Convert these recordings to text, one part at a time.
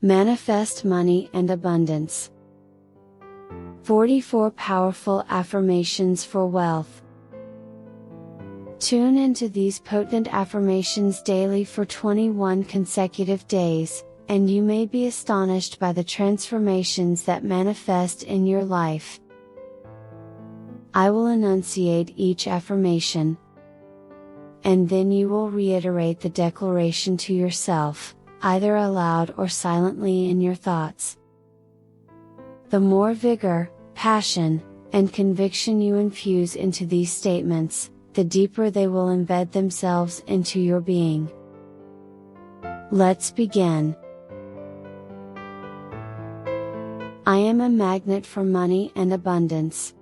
Manifest money and abundance. 44 powerful affirmations for wealth. Tune into these potent affirmations daily for 21 consecutive days, and you may be astonished by the transformations that manifest in your life. I will enunciate each affirmation, and then you will reiterate the declaration to yourself, either aloud or silently in your thoughts. The more vigor, passion, and conviction you infuse into these statements, the deeper they will embed themselves into your being. Let's begin. I am a magnet for money and abundance.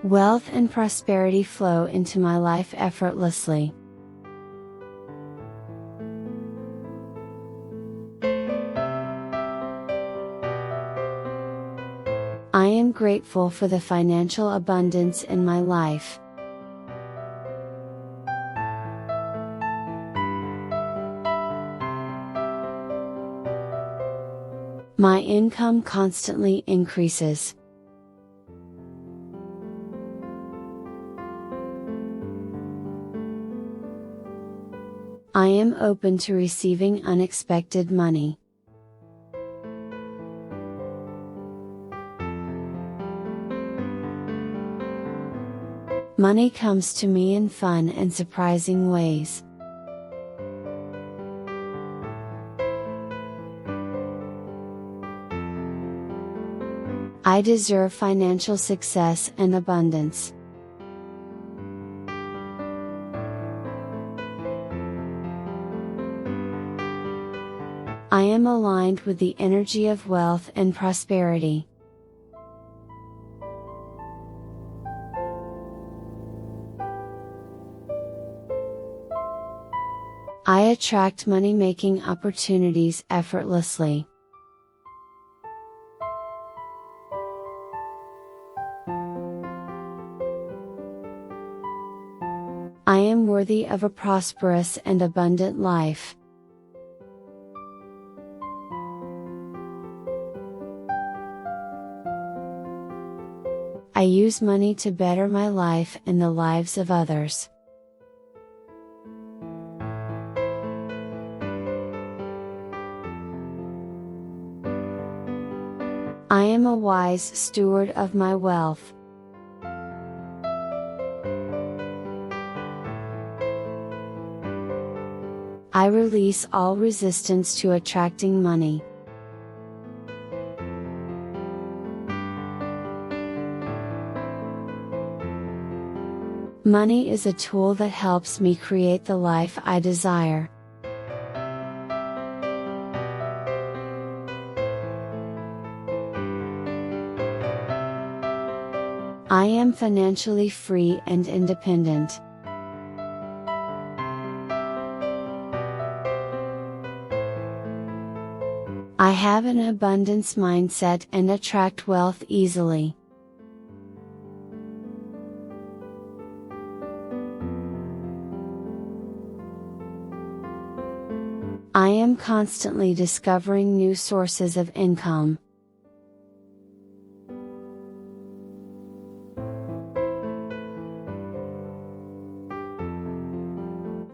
Wealth and prosperity flow into my life effortlessly. I am grateful for the financial abundance in my life. My income constantly increases. I am open to receiving unexpected money. Money comes to me in fun and surprising ways. I deserve financial success and abundance. I am aligned with the energy of wealth and prosperity. I attract money-making opportunities effortlessly. I am worthy of a prosperous and abundant life. I use money to better my life and the lives of others. I am a wise steward of my wealth. I release all resistance to attracting money. Money is a tool that helps me create the life I desire. I am financially free and independent. I have an abundance mindset and attract wealth easily. I am constantly discovering new sources of income.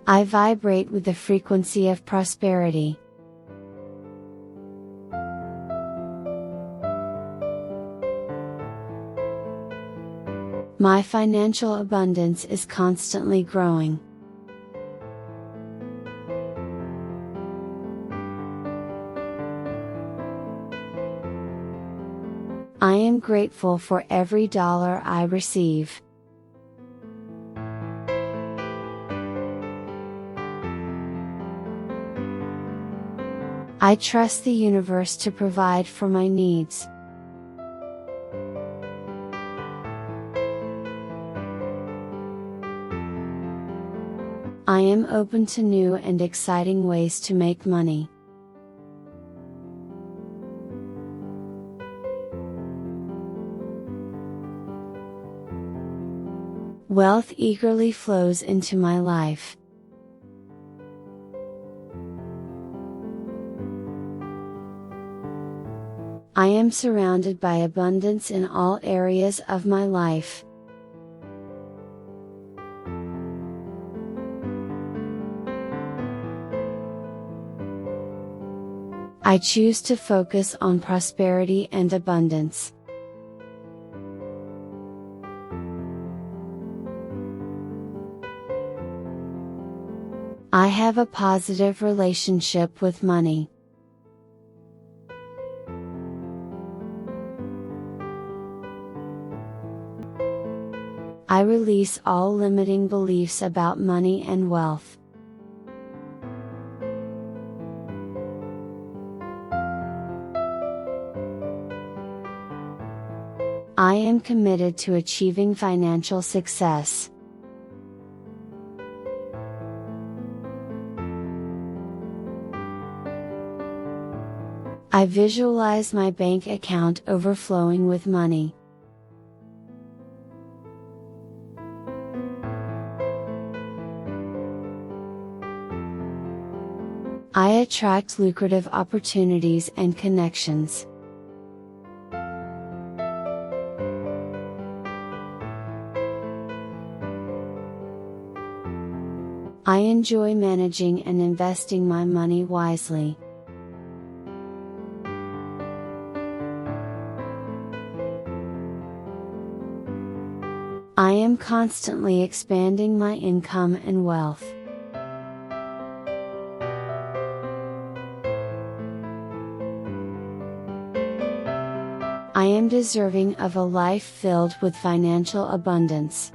I vibrate with the frequency of prosperity. My financial abundance is constantly growing. I am grateful for every dollar I receive. I trust the universe to provide for my needs. I am open to new and exciting ways to make money. Wealth eagerly flows into my life. I am surrounded by abundance in all areas of my life. I choose to focus on prosperity and abundance. I have a positive relationship with money. I release all limiting beliefs about money and wealth. I am committed to achieving financial success. I visualize my bank account overflowing with money. I attract lucrative opportunities and connections. I enjoy managing and investing my money wisely. I am constantly expanding my income and wealth. I am deserving of a life filled with financial abundance.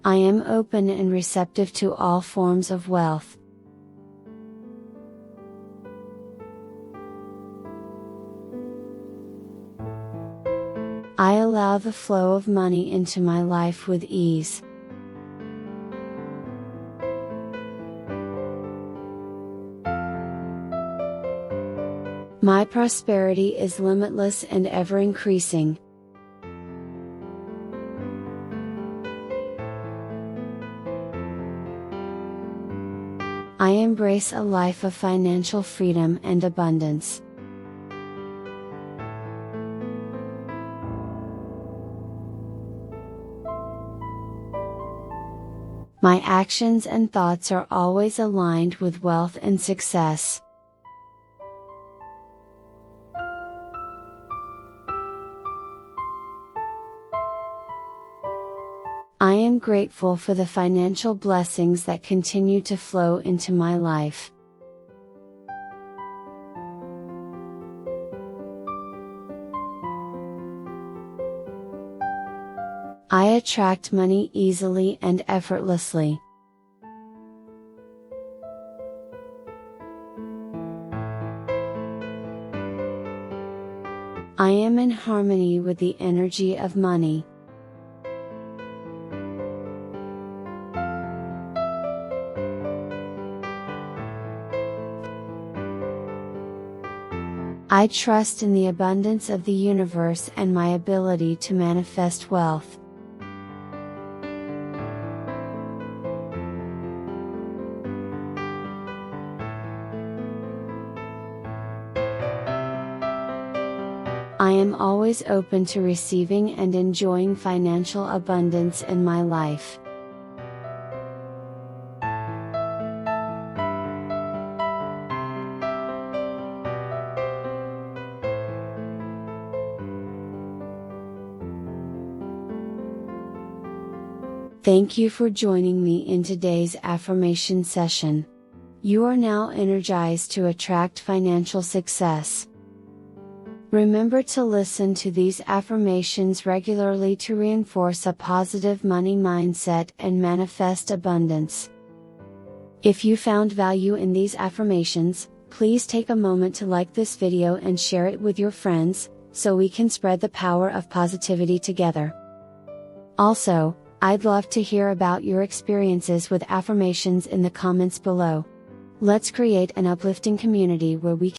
I am open and receptive to all forms of wealth. I allow the flow of money into my life with ease. My prosperity is limitless and ever increasing. I embrace a life of financial freedom and abundance. My actions and thoughts are always aligned with wealth and success. I am grateful for the financial blessings that continue to flow into my life. I attract money easily and effortlessly. I am in harmony with the energy of money. I trust in the abundance of the universe and my ability to manifest wealth. I am always open to receiving and enjoying financial abundance in my life. Thank you for joining me in today's affirmation session. You are now energized to attract financial success. Remember to listen to these affirmations regularly to reinforce a positive money mindset and manifest abundance. If you found value in these affirmations, please take a moment to like this video and share it with your friends, so we can spread the power of positivity together. Also, I'd love to hear about your experiences with affirmations in the comments below. Let's create an uplifting community where we